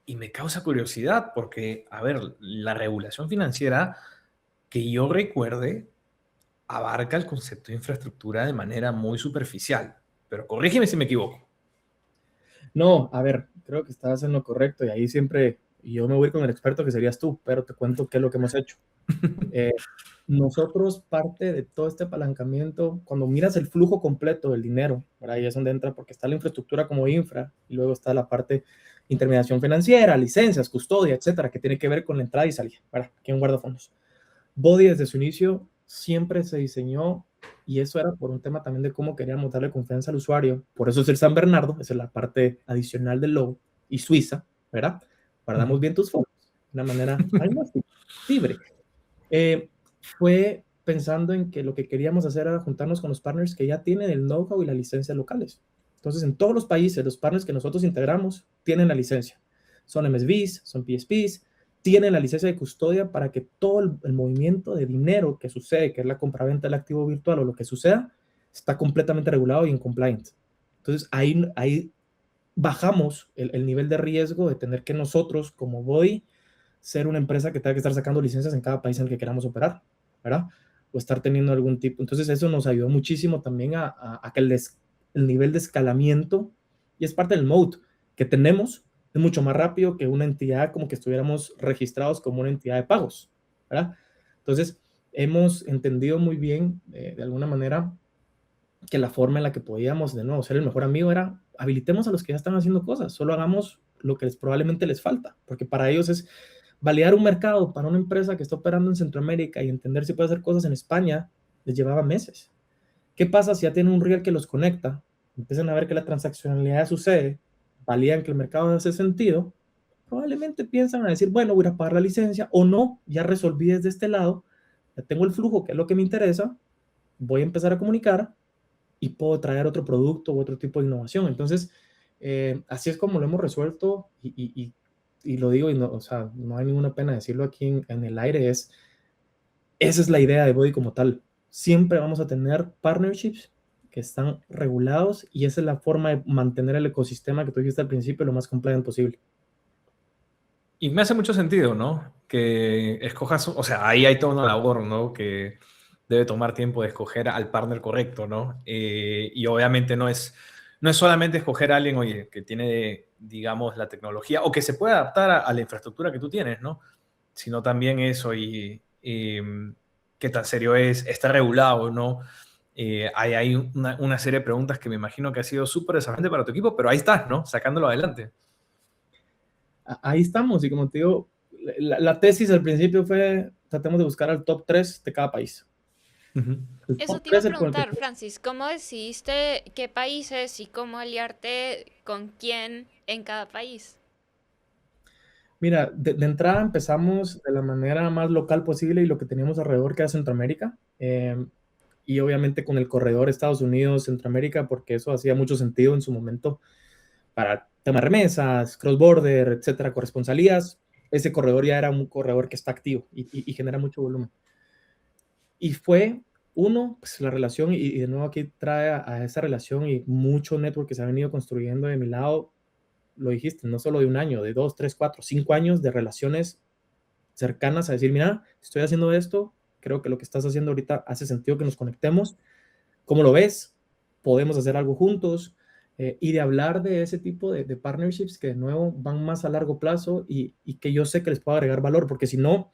Y me causa curiosidad porque, a ver, la regulación financiera que yo recuerde abarca el concepto de infraestructura de manera muy superficial. Pero corrígeme si me equivoco. No, a ver, creo que estás en lo correcto y ahí siempre yo me voy con el experto que serías tú, pero te cuento qué es lo que hemos hecho. Nosotros, parte de todo este apalancamiento, cuando miras el flujo completo del dinero, ¿verdad? Ahí es donde entra, porque está la infraestructura como infra, y luego está la parte intermediación financiera, licencias, custodia, etcétera, que tiene que ver con la entrada y salida, ¿verdad? ¿Quién guarda fondos? Body desde su inicio siempre se diseñó, y eso era por un tema también de cómo queríamos darle confianza al usuario, por eso es el San Bernardo, esa es la parte adicional del logo, y Suiza, ¿verdad? Guardamos bien tus fondos, de una manera libre. Fue pensando en que lo que queríamos hacer era juntarnos con los partners que ya tienen el know-how y las licencias locales. Entonces, en todos los países, los partners que nosotros integramos tienen la licencia. Son MSBs, son PSPs, tienen la licencia de custodia para que todo el movimiento de dinero que sucede, que es la compraventa del activo virtual o lo que suceda, está completamente regulado y en compliance. Entonces, ahí bajamos el nivel de riesgo de tener que nosotros, como Body, ser una empresa que tenga que estar sacando licencias en cada país en el que queramos operar, ¿verdad? O estar teniendo algún tipo. Entonces eso nos ayudó muchísimo también a que el nivel de escalamiento, y es parte del mode que tenemos, es mucho más rápido que una entidad como que estuviéramos registrados como una entidad de pagos, ¿verdad? Entonces hemos entendido muy bien, de alguna manera, que la forma en la que podíamos, de nuevo, ser el mejor amigo era habilitemos a los que ya están haciendo cosas, solo hagamos lo que probablemente les falta, porque para ellos es validar un mercado para una empresa que está operando en Centroamérica y entender si puede hacer cosas en España, les llevaba meses. ¿Qué pasa si ya tienen un real que los conecta? Empiezan a ver que la transaccionalidad sucede, validan que el mercado hace sentido, probablemente piensan a decir, bueno, voy a pagar la licencia, o no, ya resolví desde este lado, ya tengo el flujo, que es lo que me interesa, voy a empezar a comunicar y puedo traer otro producto u otro tipo de innovación. Entonces, así es como lo hemos resuelto y lo digo, y no, o sea, no hay ninguna pena decirlo aquí en el aire, esa es la idea de Body como tal. Siempre vamos a tener partnerships que están regulados y esa es la forma de mantener el ecosistema que tú dijiste al principio lo más compliant posible. Y me hace mucho sentido, ¿no? Que escojas, o sea, ahí hay toda una labor, ¿no? Que debe tomar tiempo de escoger al partner correcto, ¿no? Y obviamente no es solamente escoger a alguien, oye, que tiene, digamos, la tecnología o que se puede adaptar a la infraestructura que tú tienes, ¿no? Sino también eso y qué tan serio es, está regulado, ¿no? Hay una serie de preguntas que me imagino que ha sido súper desafiante para tu equipo, pero ahí estás, ¿no? Sacándolo adelante. Ahí estamos y como te digo, la tesis al principio fue tratemos de buscar al top 3 de cada país. Uh-huh. El Eso top te iba a 3 el con el que... preguntar, Francis, ¿cómo decidiste qué países y cómo aliarte con quién en cada país? Mira, de entrada empezamos de la manera más local posible y lo que teníamos alrededor que era Centroamérica. Y obviamente con el corredor Estados Unidos, Centroamérica, porque eso hacía mucho sentido en su momento para temas remesas, cross-border, etcétera, corresponsalías. Ese corredor ya era un corredor que está activo y genera mucho volumen. Y fue, uno, pues la relación, y de nuevo aquí trae a esa relación y mucho network que se ha venido construyendo de mi lado, lo dijiste, no solo de un año, de 2, 3, 4, 5 años de relaciones cercanas a decir, mira, estoy haciendo esto, creo que lo que estás haciendo ahorita hace sentido que nos conectemos, ¿cómo lo ves? Podemos hacer algo juntos, y de hablar de ese tipo de partnerships que de nuevo van más a largo plazo y que yo sé que les puedo agregar valor, porque si no,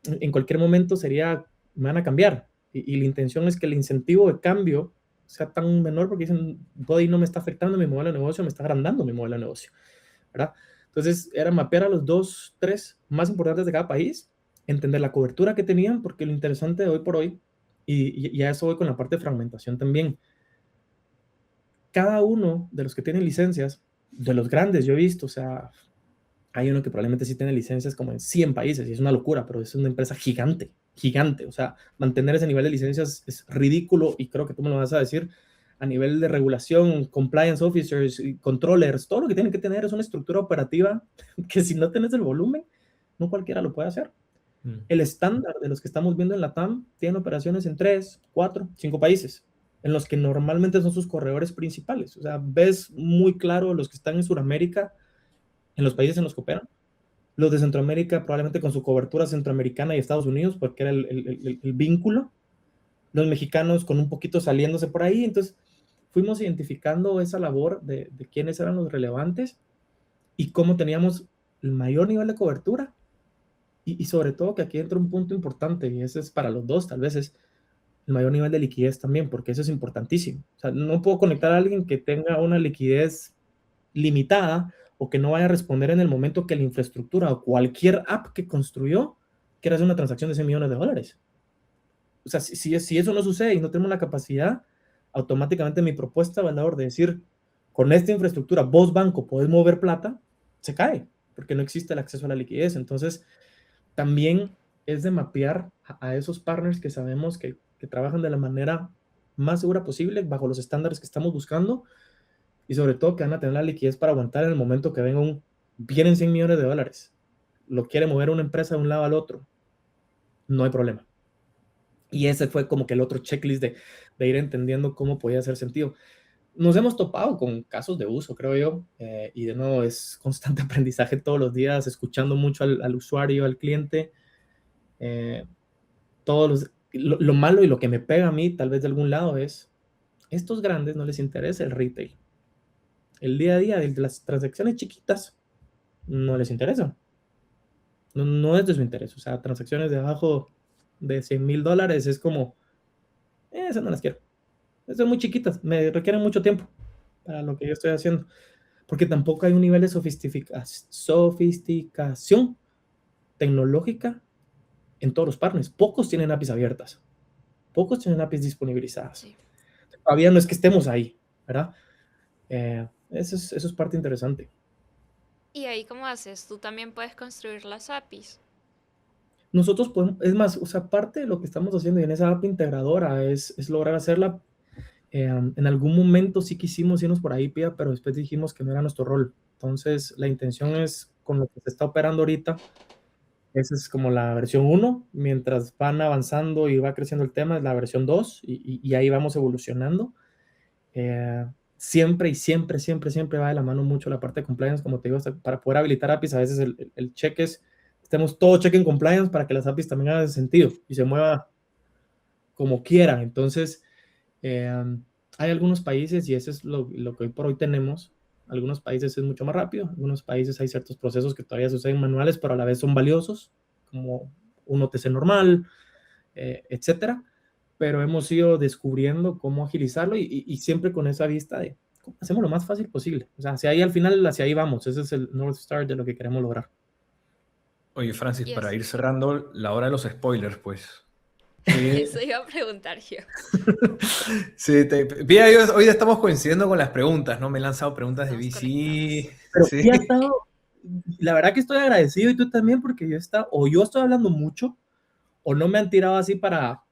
en cualquier momento sería, me van a cambiar. Y la intención es que el incentivo de cambio sea tan menor porque dicen, Body no me está afectando mi modelo de negocio, me está agrandando mi modelo de negocio, ¿verdad? Entonces era mapear a los 2, 3 más importantes de cada país, entender la cobertura que tenían, porque lo interesante de hoy por hoy, y a eso voy con la parte de fragmentación también, cada uno de los que tienen licencias, de los grandes yo he visto, o sea, hay uno que probablemente sí tiene licencias como en 100 países y es una locura, pero es una empresa gigante, gigante. O sea, mantener ese nivel de licencias es ridículo y creo que tú me lo vas a decir a nivel de regulación, compliance officers, controllers, todo lo que tienen que tener es una estructura operativa que si no tienes el volumen, no cualquiera lo puede hacer. El estándar de los que estamos viendo en la TAM tiene operaciones en 3, 4, 5 países, en los que normalmente son sus corredores principales. O sea, ves muy claro los que están en Sudamérica, en los países en los que operan. Los de Centroamérica probablemente con su cobertura centroamericana y Estados Unidos, porque era el vínculo. Los mexicanos con un poquito saliéndose por ahí. Entonces, fuimos identificando esa labor de quiénes eran los relevantes y cómo teníamos el mayor nivel de cobertura. Y sobre todo que aquí entra un punto importante, y ese es para los dos, tal vez es el mayor nivel de liquidez también, porque eso es importantísimo. O sea, no puedo conectar a alguien que tenga una liquidez limitada o que no vaya a responder en el momento que la infraestructura o cualquier app que construyó quiera hacer una transacción de 100 millones de dólares. O sea, si eso no sucede y no tenemos la capacidad, automáticamente mi propuesta de valor de decir, con esta infraestructura, vos banco podés mover plata, se cae, porque no existe el acceso a la liquidez. Entonces, también es de mapear a esos partners que sabemos que trabajan de la manera más segura posible, bajo los estándares que estamos buscando, y sobre todo que van a tener la liquidez para aguantar en el momento que venga vienen 100 millones de dólares, lo quiere mover una empresa de un lado al otro, no hay problema. Y ese fue como que el otro checklist de ir entendiendo cómo podía hacer sentido. Nos hemos topado con casos de uso, creo yo, y de nuevo es constante aprendizaje todos los días, escuchando mucho al usuario, al cliente. Lo malo y lo que me pega a mí, tal vez de algún lado, es estos grandes no les interesa el retail. El día a día de las transacciones chiquitas no les interesa. No es de su interés. O sea, transacciones de abajo de $100,000 es como, esas no las quiero. Son muy chiquitas, me requieren mucho tiempo para lo que yo estoy haciendo. Porque tampoco hay un nivel de sofisticación tecnológica en todos los partners. Pocos tienen APIs abiertas, pocos tienen APIs disponibilizadas. Sí. Todavía no es que estemos ahí, ¿verdad? Eso es parte interesante. ¿Y ahí cómo haces? Tú también puedes construir las APIs. Nosotros podemos, es más, o sea, parte de lo que estamos haciendo en esa API integradora es lograr hacerla. En algún momento sí quisimos irnos por ahí, Pia, pero después dijimos que no era nuestro rol. Entonces, la intención es, con lo que se está operando ahorita, esa es como la versión 1, mientras van avanzando y va creciendo el tema, es la versión 2, y ahí vamos evolucionando. Siempre y siempre, siempre, siempre va de la mano mucho la parte de compliance, como te digo, para poder habilitar APIs, a veces el check es, estemos todo check en compliance para que las APIs también hagan sentido y se mueva como quieran. Entonces, hay algunos países, y eso es lo que hoy por hoy tenemos, algunos países es mucho más rápido, algunos países hay ciertos procesos que todavía se usan manuales, pero a la vez son valiosos, como un OTC normal, etcétera. Pero hemos ido descubriendo cómo agilizarlo y siempre con esa vista de cómo hacemos lo más fácil posible. O sea, hacia ahí al final, hacia ahí vamos. Ese es el North Star de lo que queremos lograr. Oye, Francis, Y para es, ir cerrando la hora de los spoilers, pues. eso iba a preguntar yo. Sí, Pía, hoy estamos coincidiendo con las preguntas, ¿no? Me he lanzado preguntas de Estamos VC. conectados. Pero Sí. sí ha estado, la verdad que estoy agradecido y tú también, porque yo estoy hablando mucho, o no me han tirado así para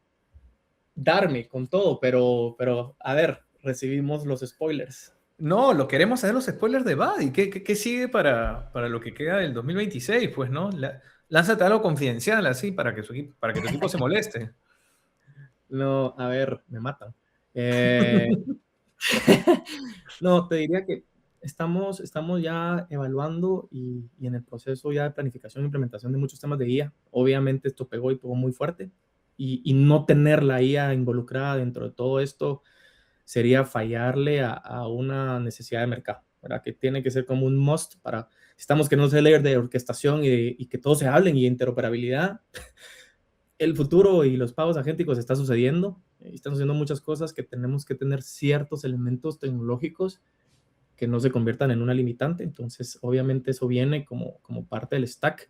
darme con todo, pero a ver, recibimos los spoilers. No, lo queremos hacer los spoilers de Buddy. ¿Qué sigue para lo que queda del 2026? Pues, ¿no? Lánzate algo confidencial así para que tu equipo se moleste. No, a ver, me matan. No, te diría que estamos ya evaluando y en el proceso ya de planificación e implementación de muchos temas de IA. Obviamente esto pegó y pegó muy fuerte, y no tener la IA involucrada dentro de todo esto sería fallarle a una necesidad de mercado, ¿verdad? Que tiene que ser como un must para, si estamos queriendo ese layer de orquestación y que todos se hablen y interoperabilidad. El futuro y los pagos agénticos está sucediendo, están sucediendo muchas cosas que tenemos que tener ciertos elementos tecnológicos que no se conviertan en una limitante. Entonces, obviamente eso viene como parte del stack.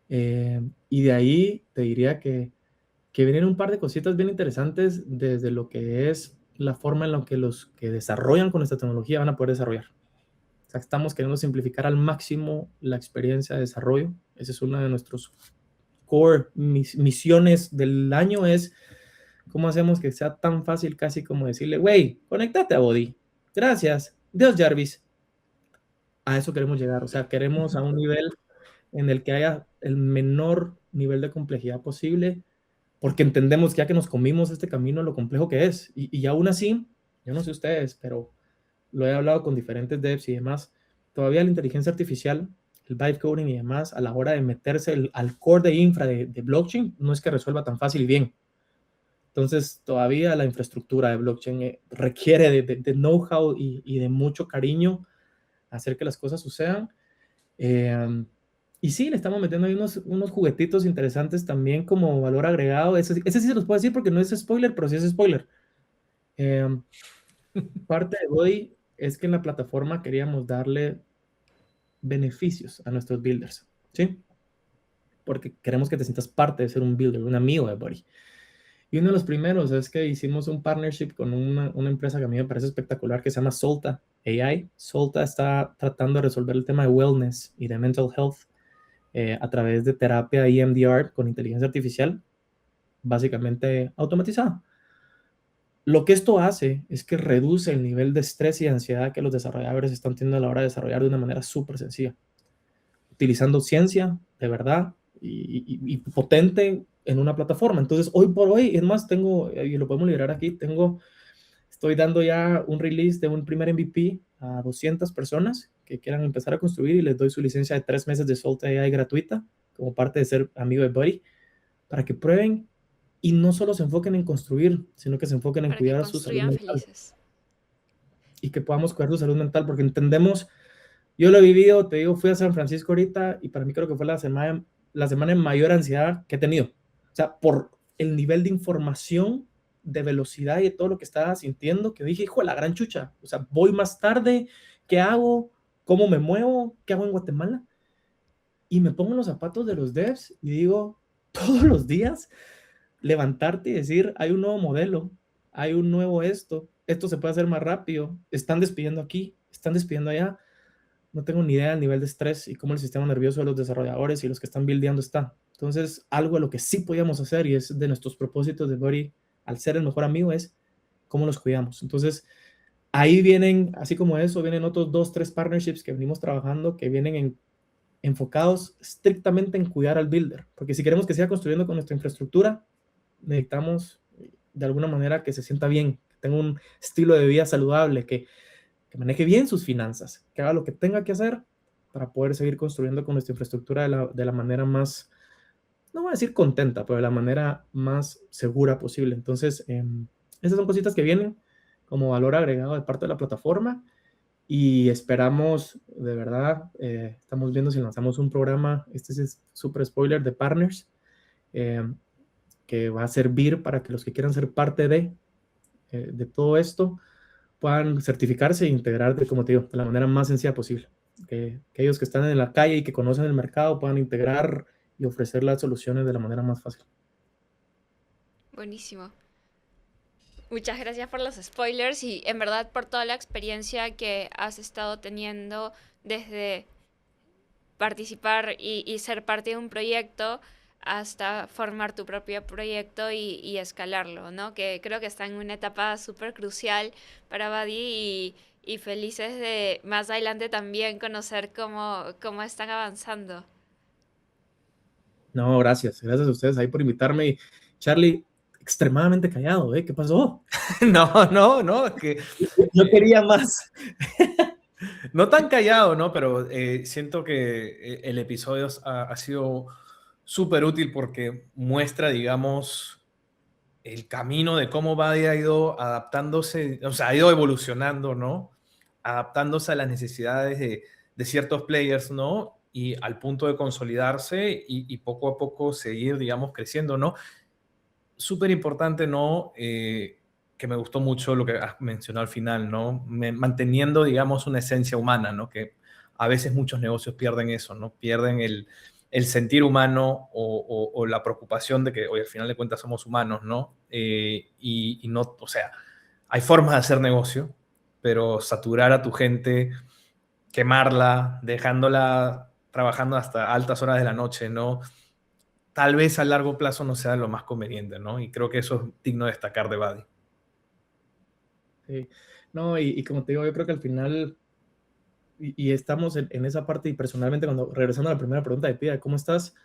Y de ahí te diría que vienen un par de cositas bien interesantes desde lo que es la forma en la que los que desarrollan con esta tecnología van a poder desarrollar. O sea, estamos queriendo simplificar al máximo la experiencia de desarrollo. Ese es uno de nuestros core misiones del año, es cómo hacemos que sea tan fácil casi como decirle, güey, conéctate a Body. Gracias. Dios Jarvis. A eso queremos llegar. O sea, queremos a un nivel en el que haya el menor nivel de complejidad posible, porque entendemos que ya que nos comimos este camino, lo complejo que es. Y aún así, yo no sé ustedes, pero lo he hablado con diferentes devs y demás, todavía la inteligencia artificial, el vibe coding y demás, a la hora de meterse al core de infra de blockchain, no es que resuelva tan fácil y bien. Entonces, todavía la infraestructura de blockchain requiere de know-how y de mucho cariño hacer que las cosas sucedan. Y sí, le estamos metiendo ahí unos juguetitos interesantes también como valor agregado. Ese sí se los puedo decir porque no es spoiler, pero sí es spoiler. Parte de Body es que en la plataforma queríamos darle beneficios a nuestros builders, ¿sí? Porque queremos que te sientas parte de ser un builder, un amigo de Body. Y uno de los primeros es que hicimos un partnership con una empresa que a mí me parece espectacular que se llama Solta AI. Solta está tratando de resolver el tema de wellness y de mental health a través de terapia EMDR con inteligencia artificial, básicamente automatizada. Lo que esto hace es que reduce el nivel de estrés y ansiedad que los desarrolladores están teniendo a la hora de desarrollar de una manera súper sencilla, utilizando ciencia de verdad y potente en una plataforma. Entonces, hoy por hoy, es más, y lo podemos liberar aquí, estoy dando ya un release de un primer MVP a 200 personas que quieran empezar a construir, y les doy su licencia de 3 meses de Solta AI gratuita como parte de ser amigo de Buddy, para que prueben y no solo se enfoquen en construir, sino que se enfoquen en Para que cuidar su salud construyan mental felices. y que podamos cuidar su salud mental, porque entendemos, yo lo he vivido, te digo, fui a San Francisco ahorita y para mí creo que fue la semana de mayor ansiedad que he tenido. O sea, por el nivel de información, de velocidad y de todo lo que estaba sintiendo, que dije, hijo de la gran chucha, o sea, voy más tarde, ¿qué hago? ¿Cómo me muevo? ¿Qué hago en Guatemala? y me pongo en los zapatos de los devs y digo, todos los días, levantarte y decir, hay un nuevo modelo, hay un nuevo esto se puede hacer más rápido, están despidiendo aquí, están despidiendo allá. No tengo ni idea del nivel de estrés y cómo el sistema nervioso de los desarrolladores y los que están buildeando está. Entonces, algo de lo que sí podíamos hacer, y es de nuestros propósitos de Buddy, al ser el mejor amigo, es cómo los cuidamos. Entonces, ahí vienen, así como eso, vienen otros 2, 3 partnerships que venimos trabajando, que vienen enfocados estrictamente en cuidar al builder. Porque si queremos que siga construyendo con nuestra infraestructura, necesitamos de alguna manera que se sienta bien, que tenga un estilo de vida saludable, que maneje bien sus finanzas, que haga lo que tenga que hacer para poder seguir construyendo con nuestra infraestructura de la manera más, no voy a decir contenta, pero de la manera más segura posible. Entonces, esas son cositas que vienen como valor agregado de parte de la plataforma, y esperamos, de verdad, estamos viendo si lanzamos un programa, este es súper spoiler, de partners, que va a servir para que los que quieran ser parte de todo esto puedan certificarse e integrarse, como te digo, de la manera más sencilla posible. Que ellos que están en la calle y que conocen el mercado puedan integrar y ofrecer las soluciones de la manera más fácil. Buenísimo. Muchas gracias por los spoilers y en verdad por toda la experiencia que has estado teniendo desde participar y ser parte de un proyecto hasta formar tu propio proyecto y escalarlo, ¿no? Que creo que está en una etapa súper crucial para Buddy y felices de más adelante también conocer cómo están avanzando. No, gracias a ustedes ahí por invitarme. Y Charlie, extremadamente callado, ¿eh? ¿Qué pasó? No, es que Yo quería más. no tan callado, ¿no? Pero siento que el episodio ha sido súper útil porque muestra, digamos, el camino de cómo Buddy ha ido adaptándose, o sea, ha ido evolucionando, ¿no? Adaptándose a las necesidades de ciertos players, ¿no? Y al punto de consolidarse y poco a poco seguir, digamos, creciendo, ¿no? Súper importante, ¿no? Que me gustó mucho lo que has mencionado al final, ¿no? Manteniendo, digamos, una esencia humana, ¿no? Que a veces muchos negocios pierden eso, ¿no? Pierden el sentir humano o la preocupación de que, oye, al final de cuentas somos humanos, ¿no? Y no, o sea, hay formas de hacer negocio, pero saturar a tu gente, quemarla, dejándola trabajando hasta altas horas de la noche, ¿no? Tal vez a largo plazo no sea lo más conveniente, ¿no? Y creo que eso es digno de destacar de Buddy. Sí. No, y como te digo, yo creo que al final, y estamos en esa parte, y personalmente, cuando regresando a la primera pregunta de Pia, ¿cómo estás?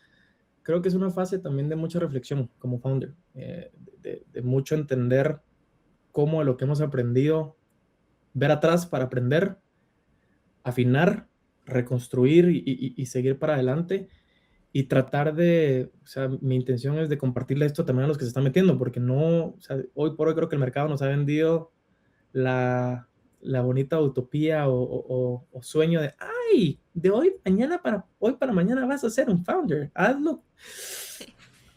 Creo que es una fase también de mucha reflexión como founder, de mucho entender cómo lo que hemos aprendido, ver atrás para aprender, afinar, reconstruir y seguir para adelante, y tratar de, o sea, mi intención es de compartirle esto también a los que se están metiendo, porque no, o sea, hoy por hoy creo que el mercado nos ha vendido la bonita utopía o sueño de, ay, de hoy para mañana vas a ser un founder, hazlo.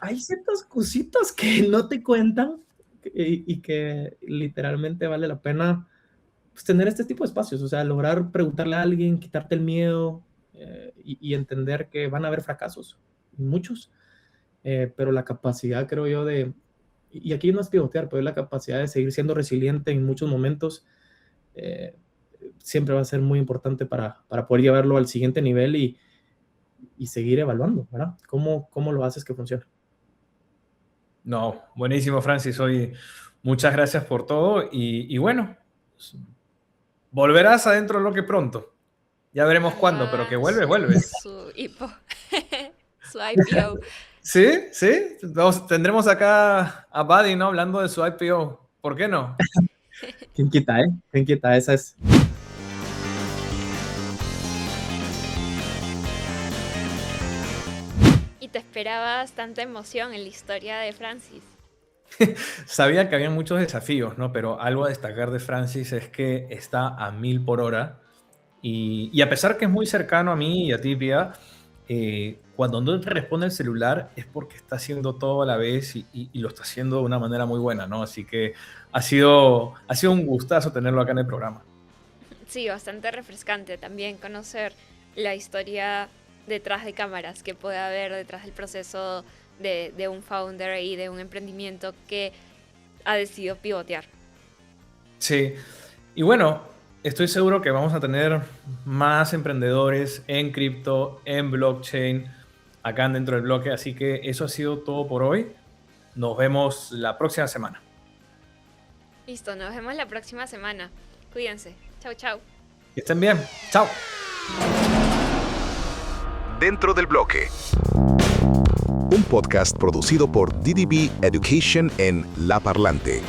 Hay ciertas cositas que no te cuentan y que literalmente vale la pena, pues, tener este tipo de espacios, o sea, lograr preguntarle a alguien, quitarte el miedo, y entender que van a haber fracasos, muchos, pero la capacidad, creo yo, y aquí no es pivotear, pero es la capacidad de seguir siendo resiliente en muchos momentos, siempre va a ser muy importante para poder llevarlo al siguiente nivel y seguir evaluando, ¿verdad? ¿Cómo lo haces que funcione? No, buenísimo, Francis. Hoy muchas gracias por todo y bueno, volverás adentro lo que pronto. Ya veremos cuándo, pero que vuelves. Su IPO, su IPO. Sí, tendremos acá a Buddy, ¿no? Hablando de su IPO. ¿Por qué no? ¿Quién quita, eh? ¿Quién quita? Esa es. Y te esperabas tanta emoción en la historia de Francis. Sabía que había muchos desafíos, ¿no? Pero algo a destacar de Francis es que está a 1000 por hora y a pesar que es muy cercano a mí y a ti, Pia, cuando no te responde el celular es porque está haciendo todo a la vez y lo está haciendo de una manera muy buena, ¿no? Así que ha sido un gustazo tenerlo acá en el programa. Sí, bastante refrescante también conocer la historia detrás de cámaras que puede haber detrás del proceso de un founder y de un emprendimiento que ha decidido pivotear. Sí, y bueno, estoy seguro que vamos a tener más emprendedores en cripto, en blockchain, acá dentro del bloque, así que eso ha sido todo por hoy. Nos vemos la próxima semana. Listo, nos vemos la próxima semana. Cuídense. Chau, chau. Que estén bien. Chao. Dentro del bloque. Un podcast producido por DDB Education en La Parlante.